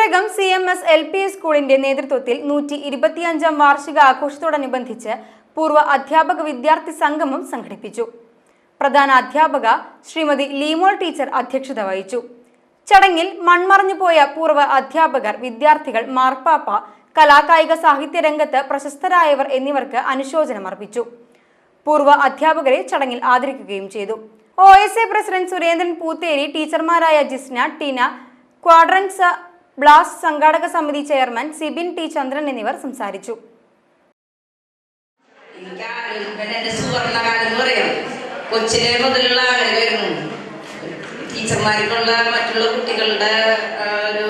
Oorakam CMS LP സ്കൂളിന്റെ നേതൃത്വത്തിൽ 125ാം വാർഷിക ആഘോഷത്തോടനുബന്ധിച്ച് പൂർവ്വ അധ്യാപക വിദ്യാർത്ഥി സംഗമം സംഘടിപ്പിച്ചു. പ്രധാന അധ്യാപക ശ്രീമതി ലീമോൾ ടീച്ചർ അധ്യക്ഷത വഹിച്ചു. ചടങ്ങിൽ മൺമറഞ്ഞുപോയ പൂർവ്വ അധ്യാപകർ, വിദ്യാർത്ഥികൾ, മാർപ്പാപ്പ, കലാകായിക സാഹിത്യ രംഗത്ത് പ്രശസ്തരായവർ എന്നിവർക്ക് അനുശോചനം അർപ്പിച്ചു. പൂർവ്വ അധ്യാപകരെ ചടങ്ങിൽ ആദരിക്കുകയും ചെയ്തു. OSA പ്രസിഡന്റ് സുരേന്ദ്രൻ പൂത്തേരി, ടീച്ചർമാരായ ജിസ്ന, ടീന, ക്വാഡ്രൻസ് ബ്ലാസ്റ്റ് സംഘാടക സമിതി ചെയർമാൻ സിബിൻ ടി ചന്ദ്രൻ എന്നിവർ സംസാരിച്ചു. കൊച്ചിലെ മുതലുള്ള ആഗ്രഹമായിരുന്നു ടീച്ചർമാർക്കുള്ള മറ്റുള്ള കുട്ടികളുടെ ഒരു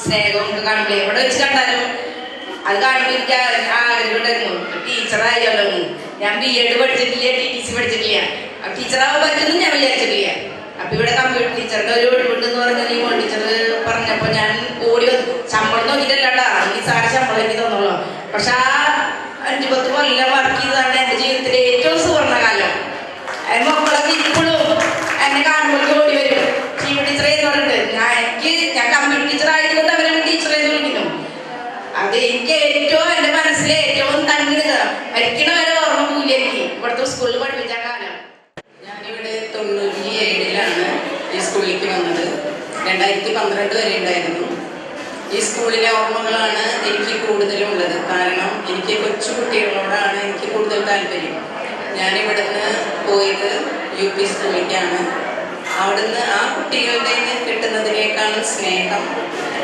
സ്നേഹം കാണുമ്പോൾ എവിടെ വെച്ച് കണ്ടാലും അത് കാണുമ്പോൾ എനിക്ക് ആഗ്രഹം ഉണ്ടായിരുന്നു. ടീച്ചറായാലോ, ഞാൻ BEd പഠിച്ചിട്ടില്ല, TTC പഠിച്ചിട്ടില്ല, ടീച്ചറാവാൻ പറ്റുമെന്ന് ഞാൻ വിചാരിച്ചിട്ടില്ല. അപ്പൊ ഇവിടെ കമ്പ്യൂട്ടർ ടീച്ചറുടെ ഒരു ഒഴിവുണ്ടെന്ന് പറഞ്ഞ ലീമോൾ ടീച്ചർ പറഞ്ഞപ്പോ ഞാൻ ഓടി വന്നു. ശമ്പളം നോക്കിയിട്ടല്ലാട്ടാ, എനിക്ക് സാര ശമ്പളം എനിക്ക് തോന്നുള്ളൂ. പക്ഷെ ആ 5-10 കൊല്ലം വർക്ക് ചെയ്തതാണ് എന്റെ ജീവിതത്തിലെ ഏറ്റവും സുവർണകാലം. മക്കളൊക്കെ ഇപ്പോഴും എന്നെ കാണുമ്പോൾ ഓടി വരും, ടീച്ചറെ എന്ന് പറഞ്ഞിട്ട്. ഞാൻ കമ്പ്യൂട്ടർ ടീച്ചർ ആയതുകൊണ്ട് അവരാണ് ടീച്ചറെ എന്ന് വിളിക്കുന്നു. അത് എനിക്ക് ഏറ്റവും എന്റെ മനസ്സിലെ ഏറ്റവും തങ്ങി മരിക്കണ വരെ ഓർമ്മ പോയില്ല എനിക്ക് ഇവിടുത്തെ സ്കൂളിൽ പഠിപ്പിച്ച കാലം. ഞാനിവിടെ 97-ലാണ് ഈ സ്കൂളിലേക്ക് വന്നത്. 2012 വരെ ഉണ്ടായിരുന്നു. ഈ സ്കൂളിലെ ഓർമ്മകളാണ് എനിക്ക് കൂടുതലുള്ളത്. കാരണം എനിക്ക് കൊച്ചു കുട്ടികളോടാണ് എനിക്ക് കൂടുതൽ താല്പര്യം. ഞാനിവിടുന്ന് പോയത് UP സ്കൂളിലേക്കാണ്. അവിടുന്ന് ആ കുട്ടികളുടെ കിട്ടുന്നതിനേക്കാളും സ്നേഹം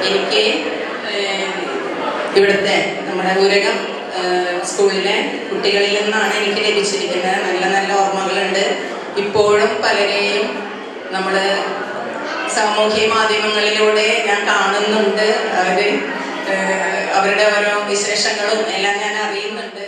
എനിക്ക് ഇവിടുത്തെ നമ്മുടെ ഊരകം സ്കൂളിലെ കുട്ടികളിൽ നിന്നാണ് എനിക്ക് ലഭിച്ചിരിക്കുന്നത്. നല്ല നല്ല ഓർമ്മകളുണ്ട്. ഇപ്പോഴും പലരെയും നമ്മൾ സാമൂഹ്യ മാധ്യമങ്ങളിലൂടെ ഞാൻ കാണുന്നുണ്ട്. അവരുടെ ഓരോ വിശേഷങ്ങളും എല്ലാം ഞാൻ അറിയുന്നുണ്ട്.